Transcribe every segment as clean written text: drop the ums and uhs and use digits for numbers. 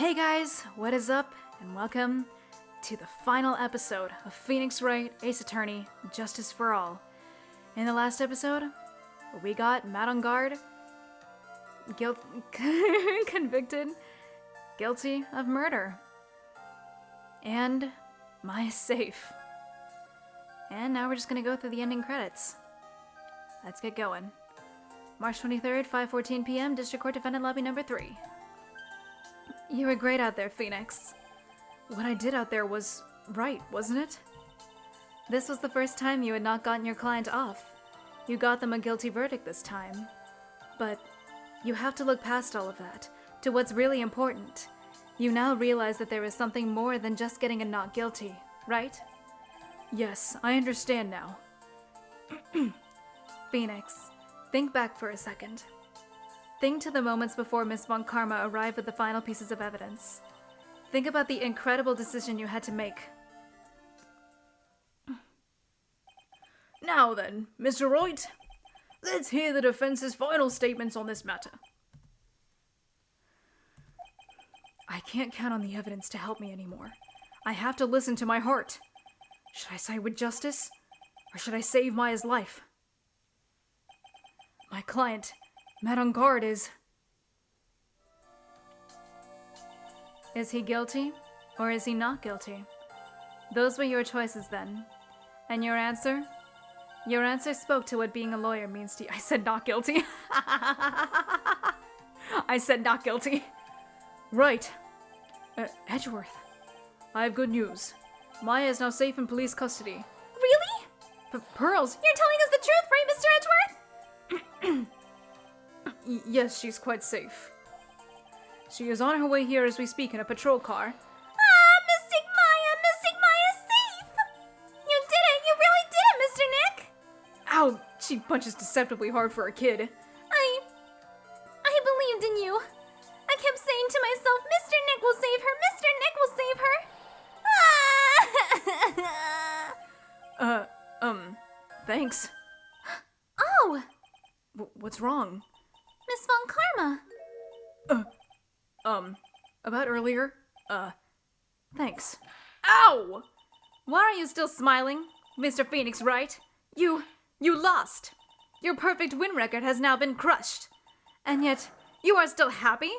Hey guys, what is up, and welcome to the final episode of Phoenix Wright, Ace Attorney, Justice for All. In the last episode, we got Matt on guard, convicted, guilty of murder, and my safe. And now we're just gonna go through the ending credits. Let's get going. March 23rd, 5:14 p.m., District Court Defendant Lobby number 3. You were great out there, Phoenix. What I did out there was right, wasn't it? This was the first time you had not gotten your client off. You got them a guilty verdict this time. But you have to look past all of that, to what's really important. You now realize that there is something more than just getting a not guilty, right? Yes, I understand now. Phoenix, think back for a second. Think to the moments before Miss Von Karma arrived with the final pieces of evidence. Think about the incredible decision you had to make. Now then, Mr. Wright, let's hear the defense's final statements on this matter. I can't count on the evidence to help me anymore. I have to listen to my heart. Should I side with justice, or should I save Maya's life? My client, Matt on guard, is he guilty, or is he not guilty? Those were your choices then. And your answer? Your answer spoke to what being a lawyer means to you. I said not guilty. I said not guilty. Right. Edgeworth. I have good news. Maya is now safe in police custody. Really? Pearls, You're telling us the truth, right, Mr. Edgeworth? Yes, she's quite safe. She is on her way here as we speak in a patrol car. Mystic Maya's safe! You did it! You really did it, Mr. Nick! Ow! She punches deceptively hard for a kid. I believed in you. I kept saying to myself, Mr. Nick will save her! Mr. Nick will save her! Thanks. Oh! What's wrong? Miss Von Karma. About earlier? Thanks. Ow! Why are you still smiling, Mr. Phoenix Wright? You lost. Your perfect win record has now been crushed. And yet, you are still happy?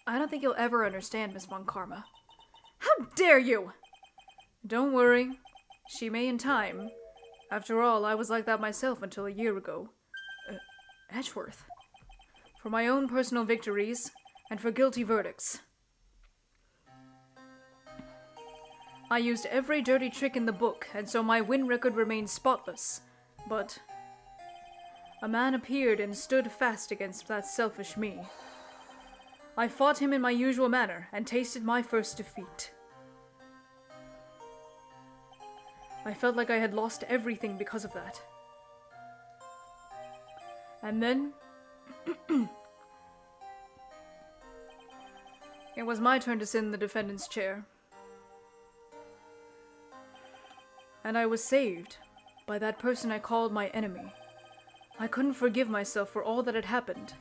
I don't think you'll ever understand, Miss Von Karma. How dare you! Don't worry. She may in time. After all, I was like that myself until a year ago. Edgeworth. For my own personal victories, and for guilty verdicts. I used every dirty trick in the book, and so my win record remained spotless. But a man appeared and stood fast against that selfish me. I fought him in my usual manner, and tasted my first defeat. I felt like I had lost everything because of that. And then it was my turn to sit in the defendant's chair. And I was saved by that person I called my enemy. I couldn't forgive myself for all that had happened,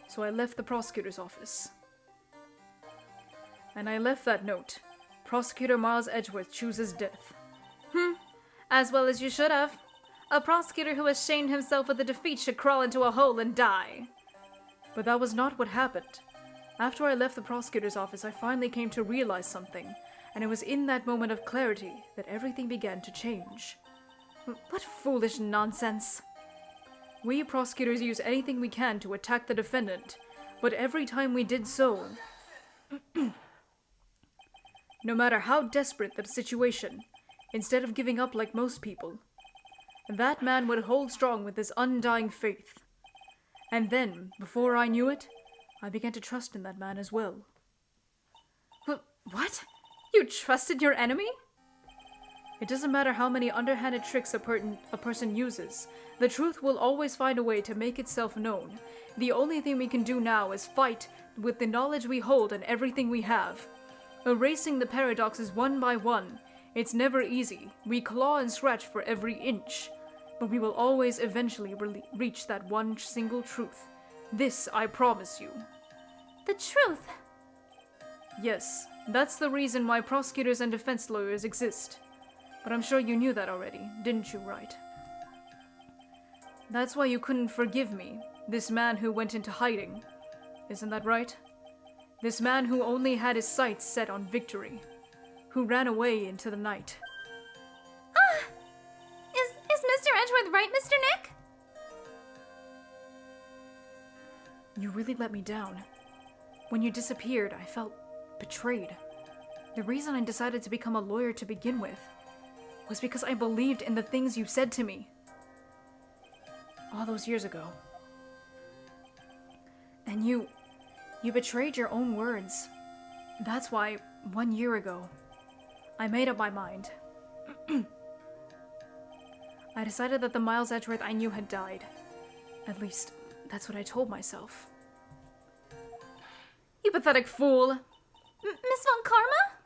so I left the prosecutor's office. And I left that note. Prosecutor Miles Edgeworth chooses death. As well as you should have. A prosecutor who has shamed himself with a defeat should crawl into a hole and die. But that was not what happened. After I left the prosecutor's office, I finally came to realize something, and it was in that moment of clarity that everything began to change. What foolish nonsense. We prosecutors use anything we can to attack the defendant, but every time we did so, no matter how desperate the situation, instead of giving up like most people, that man would hold strong with his undying faith. And then, before I knew it, I began to trust in that man as well. What? You trusted your enemy? It doesn't matter how many underhanded tricks a person uses. The truth will always find a way to make itself known. The only thing we can do now is fight with the knowledge we hold and everything we have. Erasing the paradoxes one by one. It's never easy. We claw and scratch for every inch. But we will always eventually reach that one single truth. This I promise you. The truth. Yes, that's the reason why prosecutors and defense lawyers exist. But I'm sure you knew that already, didn't you, Wright? That's why you couldn't forgive me, this man who went into hiding. Isn't that right? This man who only had his sights set on victory. Who ran away into the night. Is Mr. Edgeworth right, Mr. Nick? You really let me down. When you disappeared, I felt betrayed. The reason I decided to become a lawyer to begin with was because I believed in the things you said to me. All those years ago. And you betrayed your own words. That's why, 1 year ago, I made up my mind. I decided that the Miles Edgeworth I knew had died. At least, that's what I told myself. You pathetic fool! Miss Von Karma?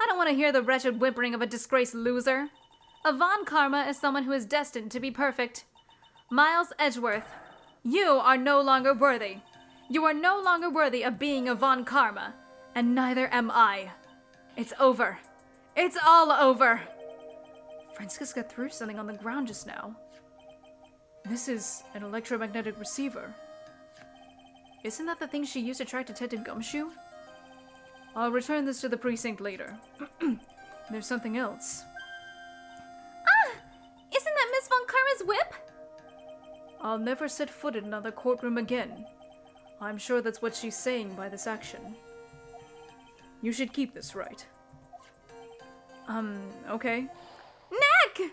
I don't want to hear the wretched whimpering of a disgraced loser. A Von Karma is someone who is destined to be perfect. Miles Edgeworth, you are no longer worthy. You are no longer worthy of being a Von Karma, and neither am I. It's over. It's all over. Francisca threw something on the ground just now. This is an electromagnetic receiver. Isn't that the thing she used to track Detective Gumshoe? I'll return this to the precinct later. There's something else. Isn't that Miss Von Karma's whip? I'll never set foot in another courtroom again. I'm sure that's what she's saying by this action. You should keep this, right? Okay. Nick!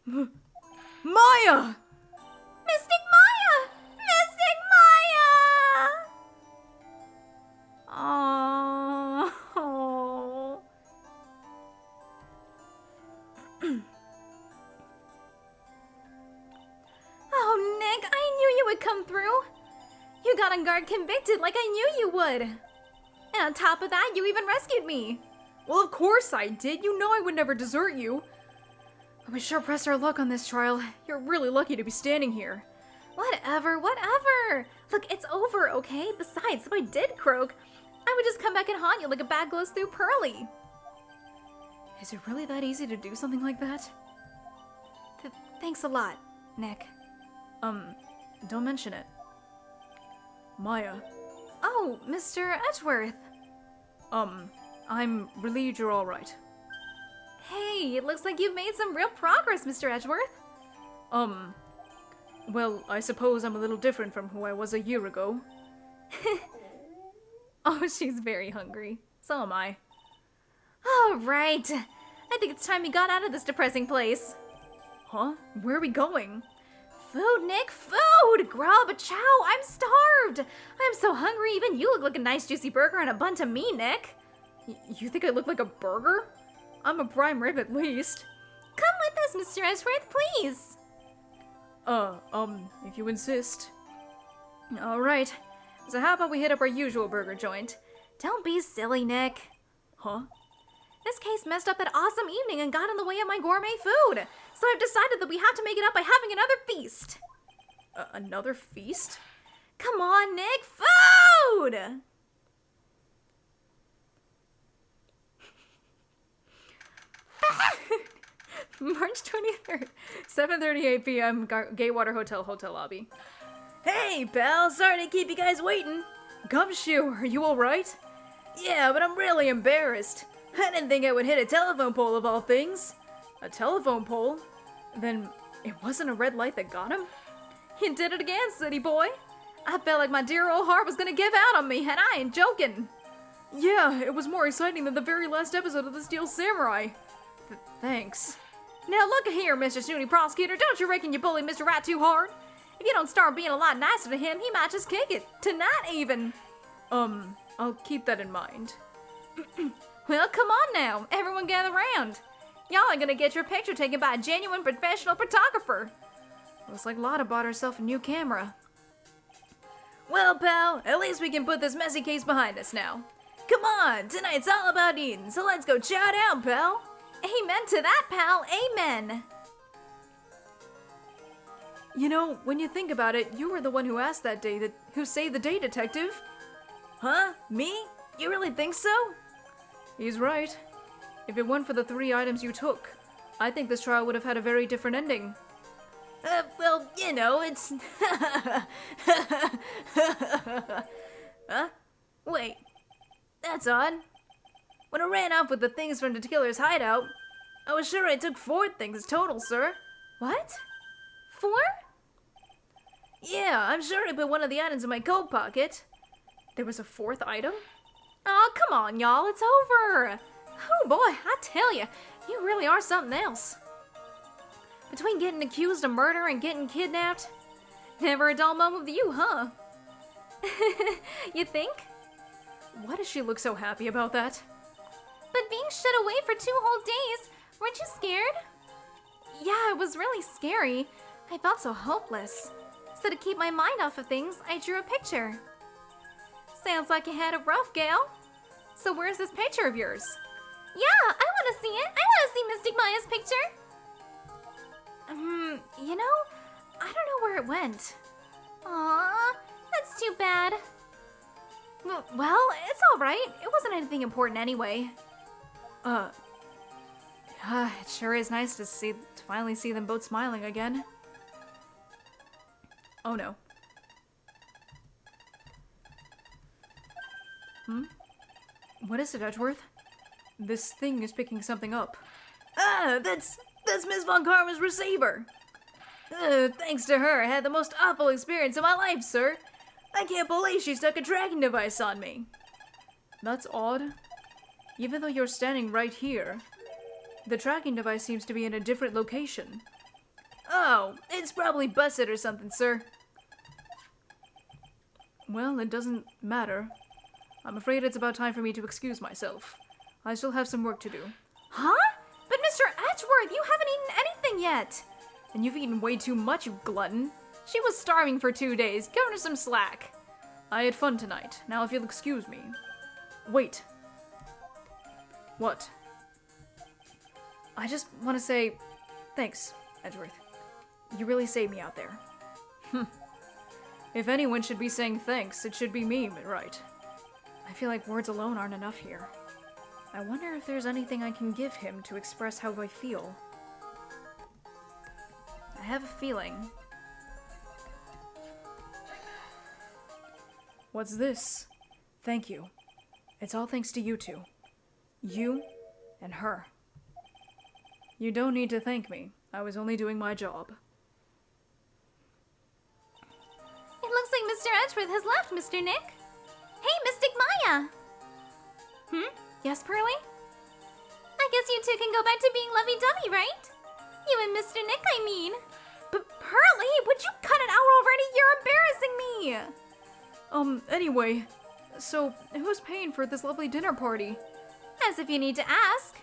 Maya! Mystic Maya! Mystic Maya! Oh. Oh, Nick, I knew you would come through. You got on guard convicted like I knew you would. And on top of that, you even rescued me. Well, of course I did. You know I would never desert you. We sure pressed our luck on this trial. You're really lucky to be standing here. Whatever. Look, it's over, okay? Besides, if I did croak, I would just come back and haunt you like a bad glows through pearly. Is it really that easy to do something like that? Thanks a lot, Nick. Don't mention it. Maya. Oh, Mr. Edgeworth. I'm relieved you're alright. Hey, it looks like you've made some real progress, Mr. Edgeworth. Well, I suppose I'm a little different from who I was a year ago. Oh, she's very hungry. So am I. All right. I think it's time we got out of this depressing place. Huh? Where are we going? Food, Nick, food! Grub, chow, I'm starved! I'm so hungry, even you look like a nice juicy burger and a bun to me, Nick. You think I look like a burger? I'm a prime rib at least. Come with us, Mr. Edgeworth, please. If you insist. Alright. So how about we hit up our usual burger joint? Don't be silly, Nick. Huh? This case messed up that awesome evening and got in the way of my gourmet food. So I've decided that we have to make it up by having another feast. Another feast? Come on, Nick, food! March 23rd, 7:38 p.m. Gatewater Hotel lobby. Hey, pal, sorry to keep you guys waiting. Gumshoe, are you alright? Yeah, but I'm really embarrassed. I didn't think I would hit a telephone pole of all things. A telephone pole? Then it wasn't a red light that got him? You did it again, city boy. I felt like my dear old heart was gonna give out on me, and I ain't joking. Yeah, it was more exciting than the very last episode of The Steel Samurai. Thanks. Now look here, Mr. Snooty Prosecutor, don't you reckon you bullied Mr. Wright too hard? If you don't start being a lot nicer to him, he might just kick it. Tonight even. I'll keep that in mind. Well, come on now. Everyone gather round. Y'all are gonna get your picture taken by a genuine professional photographer. Looks like Lotta bought herself a new camera. Well, pal, at least we can put this messy case behind us now. Come on, tonight's all about eating, so let's go chow down, pal. Amen to that, pal. Amen. You know, when you think about it, you were the one who asked that day who saved the day, detective. Huh? Me? You really think so? He's right. If it weren't for the 3 items you took, I think this trial would have had a very different ending. Well, you know, it's... Huh? Wait. That's odd. When I ran off with the things from the killer's hideout, I was sure I took 4 things total, sir. What? 4? Yeah, I'm sure I put one of the items in my coat pocket. There was a 4th item? Oh, come on, y'all. It's over. Oh, boy, I tell you, you really are something else. Between getting accused of murder and getting kidnapped, never a dull moment with you, huh? You think? Why does she look so happy about that? But being shut away for 2 whole days, weren't you scared? Yeah, it was really scary. I felt so hopeless. So to keep my mind off of things, I drew a picture. Sounds like you had a rough gal. So where's this picture of yours? Yeah, I want to see it. I want to see Mystic Maya's picture. You know, I don't know where it went. Aw, that's too bad. Well, it's all right. It wasn't anything important anyway. It sure is nice to finally see them both smiling again. Oh no. What is it, Edgeworth? This thing is picking something up. Ah, that's Miss Von Karma's receiver. Thanks to her, I had the most awful experience of my life, sir. I can't believe she stuck a tracking device on me. That's odd. Even though you're standing right here, the tracking device seems to be in a different location. Oh, it's probably busted or something, sir. Well, it doesn't matter. I'm afraid it's about time for me to excuse myself. I still have some work to do. Huh? But Mr. Edgeworth, you haven't eaten anything yet. And you've eaten way too much, you glutton. She was starving for 2 days. Give her some slack. I had fun tonight. Now if you'll excuse me. Wait. What? I just want to say thanks, Edgeworth. You really saved me out there. If anyone should be saying thanks, it should be me, Wright. I feel like words alone aren't enough here. I wonder if there's anything I can give him to express how I feel. I have a feeling. What's this? Thank you. It's all thanks to you two. You and her. You don't need to thank me. I was only doing my job. It looks like Mr. Edgeworth has left, Mr. Nick. Hey, Mystic Maya! Yes, Pearly? I guess you two can go back to being lovey-dovey, right? You and Mr. Nick, I mean. But Pearly, would you cut it out already? You're embarrassing me! Anyway, so who's paying for this lovely dinner party? As if you need to ask.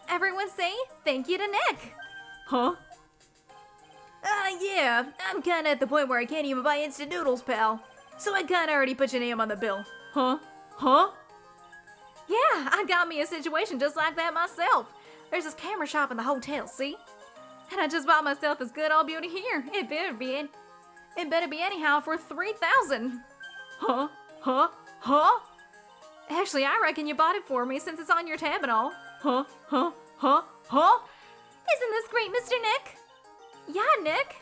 Everyone say thank you to Nick. Huh? Yeah, I'm kinda at the point where I can't even buy instant noodles, pal. So I kinda already put your name on the bill. Huh? Huh? Yeah, I got me a situation just like that myself. There's this camera shop in the hotel, see? And I just bought myself this good old beauty here. It better be anyhow for $3,000. Huh? Huh? Huh? Actually, I reckon you bought it for me since it's on your tab and all. Huh? Huh? Huh? Huh? Isn't this great, Mr. Nick? Yeah, Nick.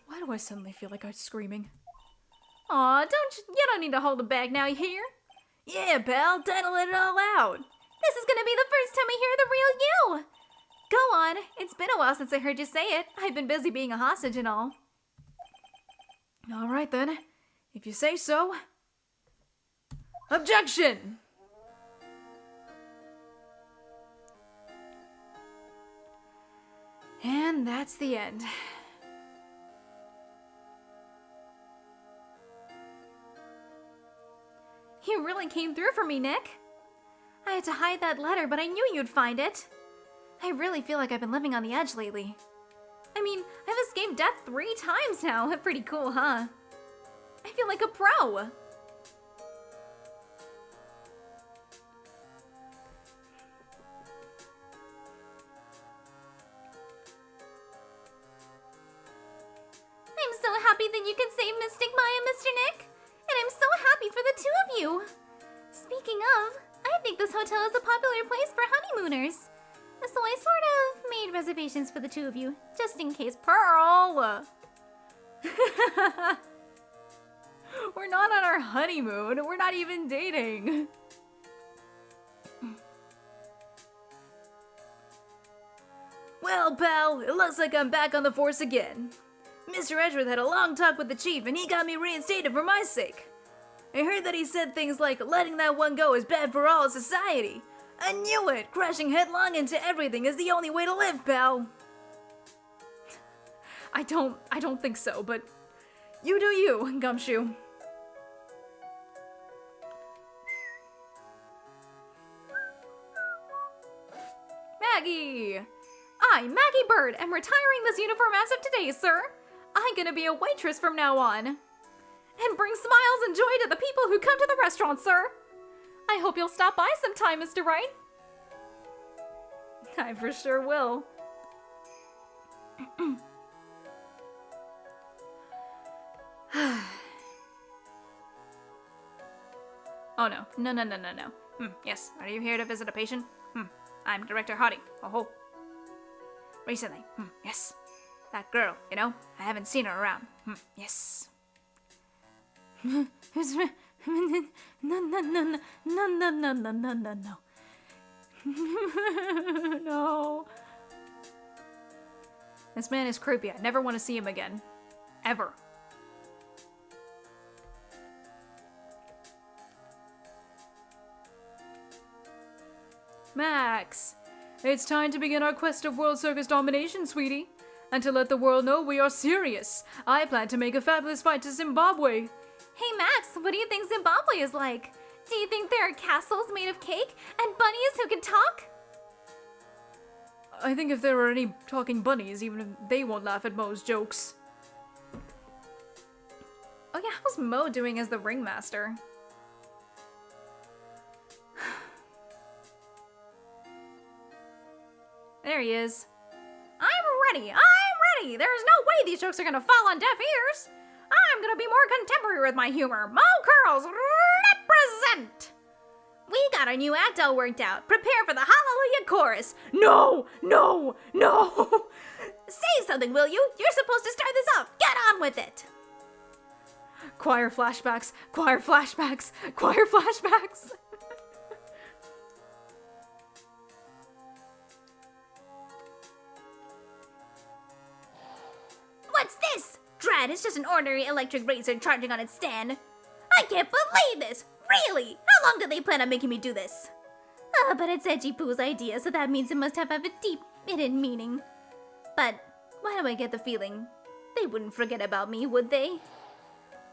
Why do I suddenly feel like I'm screaming? Aw, you don't need to hold it back now, you hear? Yeah, pal, time to let it all out. This is gonna be the first time I hear the real you. Go on, it's been a while since I heard you say it. I've been busy being a hostage and all. All right then, if you say so. Objection! And that's the end. You really came through for me, Nick. I had to hide that letter, but I knew you'd find it. I really feel like I've been living on the edge lately. I mean, I've escaped death 3 times now. Pretty cool, huh? I feel like a pro. I'm so happy that you can save Mystic Maya, Mr. Nick. And I'm so happy for the the two of you. Speaking of, I think this hotel is a popular place for honeymooners. So I sort of made reservations for the two of you, just in case. Pearl! We're not on our honeymoon. We're not even dating. Well, pal, it looks like I'm back on the force again. Mr. Edgeworth had a long talk with the chief, and he got me reinstated for my sake. I heard that he said things like, letting that one go is bad for all of society. I knew it! Crashing headlong into everything is the only way to live, pal! I don't think so, but you do you, Gumshoe. Maggie! I'm Maggie Bird, and retiring this uniform as of today, sir. I'm gonna be a waitress from now on. And bring smiles and joy to the people who come to the restaurant, sir. I hope you'll stop by sometime, Mr. Wright. I for sure will. Oh no. No. Yes, are you here to visit a patient? I'm Director Hardy. Oh. Recently. Yes. That girl, you know? I haven't seen her around. Yes. No. No. This man is creepy. I never want to see him again. Ever. Max, it's time to begin our quest of World Circus domination, sweetie. And to let the world know we are serious, I plan to make a fabulous fight to Zimbabwe. Hey Max, what do you think Zimbabwe is like? Do you think there are castles made of cake and bunnies who can talk? I think if there are any talking bunnies, even they won't laugh at Mo's jokes. Oh yeah, how's Mo doing as the ringmaster? There he is. I'm ready! There's no way these jokes are gonna fall on deaf ears! I'm gonna be more contemporary with my humor. Mo Curls, represent! We got our new act all worked out. Prepare for the Hallelujah chorus. No! Say something, will you? You're supposed to start this off. Get on with it! Choir flashbacks. What's this? Drat, it's just an ordinary electric razor charging on its stand. I can't believe this! Really? How long did they plan on making me do this? But it's Edgy Poo's idea, so that means it must have a deep, hidden meaning. But why do I get the feeling they wouldn't forget about me, would they?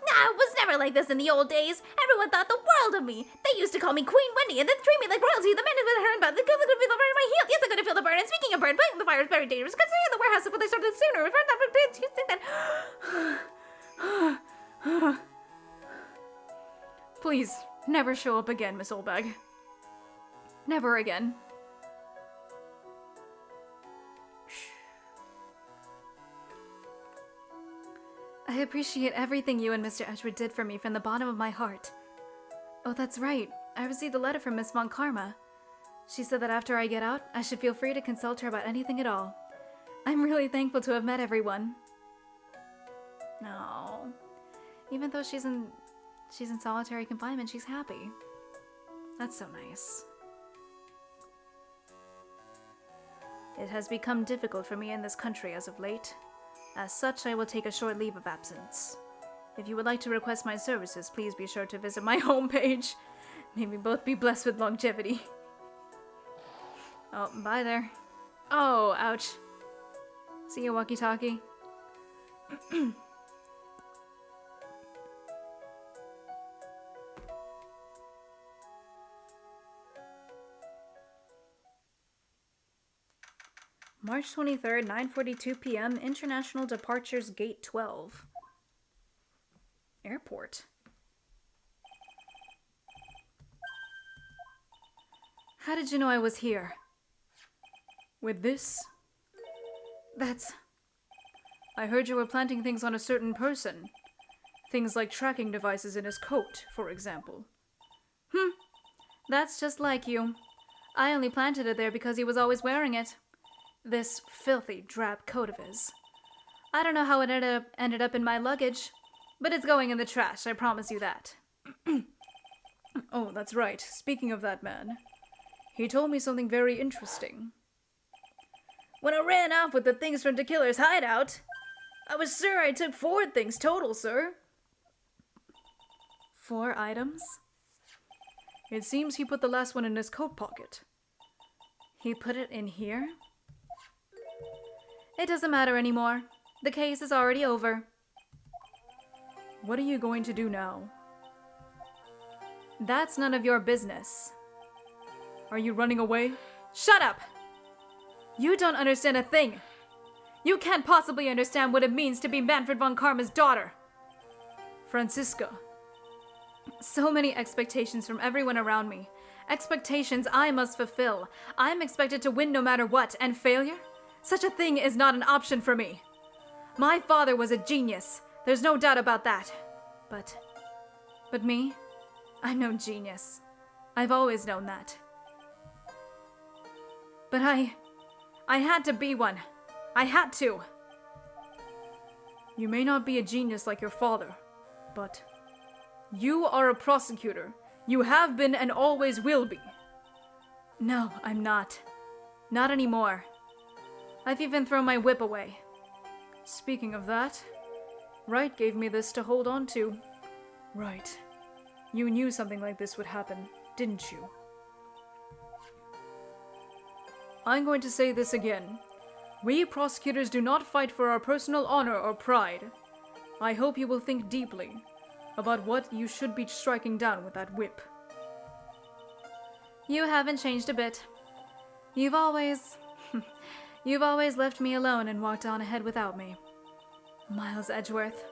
Nah, it was never like this in the old days. Everyone thought the world of me. They used to call me Queen Wendy and then treat me like royalty. The men with her about the good feel the burn in my heel. Yes, I'm gonna feel the burn. And speaking of burn, putting the fire is very dangerous. Considering the warehouse when they started sooner. You think that? Please, never show up again, Miss Olbag. Never again. I appreciate everything you and Mr. Edgeworth did for me from the bottom of my heart. Oh, that's right. I received a letter from Miss Von Karma. She said that after I get out, I should feel free to consult her about anything at all. I'm really thankful to have met everyone. No. Even though she's in solitary confinement, she's happy. That's so nice. It has become difficult for me in this country as of late. As such, I will take a short leave of absence. If you would like to request my services, please be sure to visit my homepage. May we both be blessed with longevity. Oh, bye there. Oh, ouch. See you, walkie-talkie. March 23rd, 9:42 p.m., International Departures Gate 12. Airport. How did you know I was here? With this? I heard you were planting things on a certain person. Things like tracking devices in his coat, for example. That's just like you. I only planted it there because he was always wearing it. This filthy, drab coat of his. I don't know how it ended up in my luggage, but it's going in the trash, I promise you that. Oh, that's right. Speaking of that man, he told me something very interesting. When I ran off with the things from the killer's hideout, I was sure I took 4 things total, sir. 4 items? It seems he put the last one in his coat pocket. He put it in here? It doesn't matter anymore. The case is already over. What are you going to do now? That's none of your business. Are you running away? Shut up! You don't understand a thing. You can't possibly understand what it means to be Manfred von Karma's daughter. Franziska. So many expectations from everyone around me. Expectations I must fulfill. I'm expected to win no matter what, and failure? Such a thing is not an option for me. My father was a genius. There's no doubt about that. But me? I'm no genius. I've always known that. But I had to be one. I had to. You may not be a genius like your father, but you are a prosecutor. You have been and always will be. No, I'm not. Not anymore. I've even thrown my whip away. Speaking of that, Wright gave me this to hold on to. Right. You knew something like this would happen, didn't you? I'm going to say this again. We prosecutors do not fight for our personal honor or pride. I hope you will think deeply about what you should be striking down with that whip. You haven't changed a bit. You've always left me alone and walked on ahead without me. Miles Edgeworth,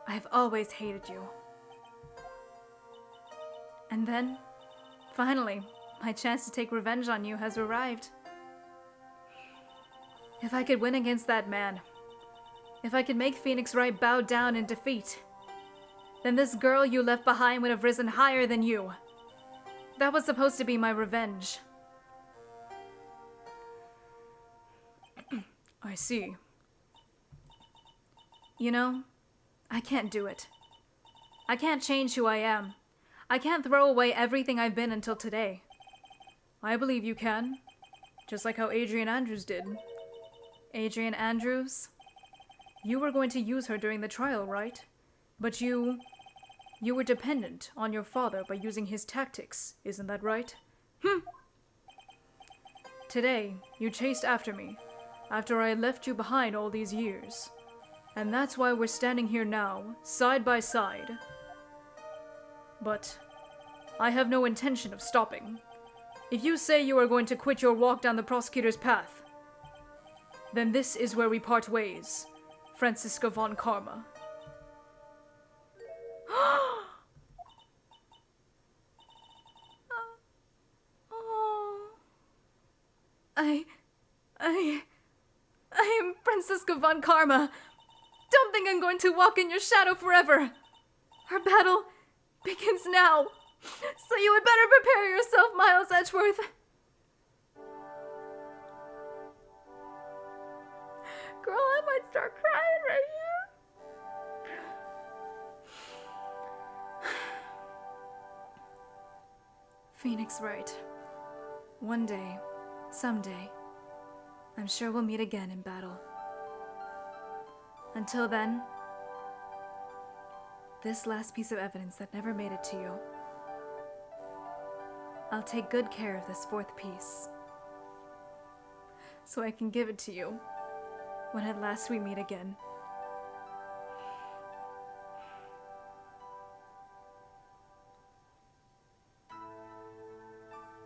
I've always hated you. And then, finally, my chance to take revenge on you has arrived. If I could win against that man, if I could make Phoenix Wright bow down in defeat, then this girl you left behind would have risen higher than you. That was supposed to be my revenge. I see. You know, I can't do it. I can't change who I am. I can't throw away everything I've been until today. I believe you can. Just like how Adrian Andrews did. Adrian Andrews? You were going to use her during the trial, right? But you were dependent on your father by using his tactics, isn't that right? Today, you chased after me, after I had left you behind all these years. And that's why we're standing here now, side by side. But I have no intention of stopping. If you say you are going to quit your walk down the prosecutor's path, then this is where we part ways, Franziska von Karma. I am Franziska von Karma. Don't think I'm going to walk in your shadow forever. Our battle begins now. So you had better prepare yourself, Miles Edgeworth. Girl, I might start crying right here. Phoenix Wright. One day, someday, I'm sure we'll meet again in battle. Until then, this last piece of evidence that never made it to you, I'll take good care of this 4th piece, so I can give it to you when at last we meet again.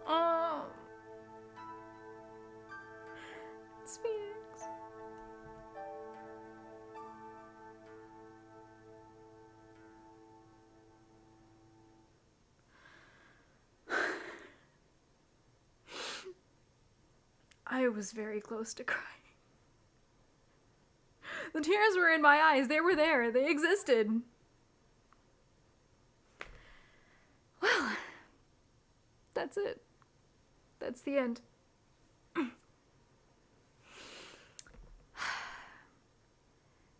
Oh, it's Phoenix. I was very close to crying. The tears were in my eyes. They were there. They existed. That's it. That's the end.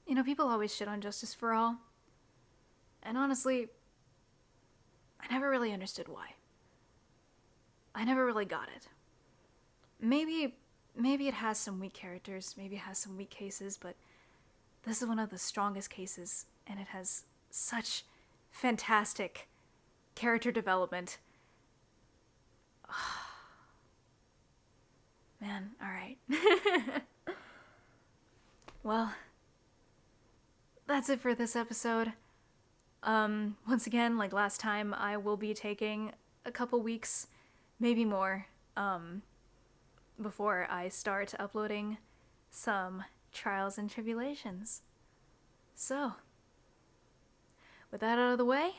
You know, people always shit on Justice for All. And honestly, I never really understood why. I never really got it. Maybe it has some weak characters, maybe it has some weak cases, but this is one of the strongest cases, and it has such fantastic character development. Man, alright. Well, that's it for this episode. Once again, like last time, I will be taking a couple weeks, maybe more, before I start uploading some Trials and Tribulations. So, with that out of the way,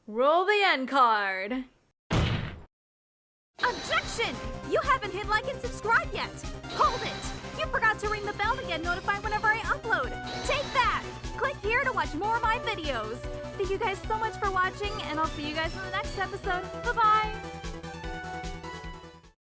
roll the end card! Objection! You haven't hit like and subscribe yet! Hold it! You forgot to ring the bell to get notified whenever I upload! Take that! Click here to watch more of my videos! Thank you guys so much for watching, and I'll see you guys in the next episode. Bye-bye!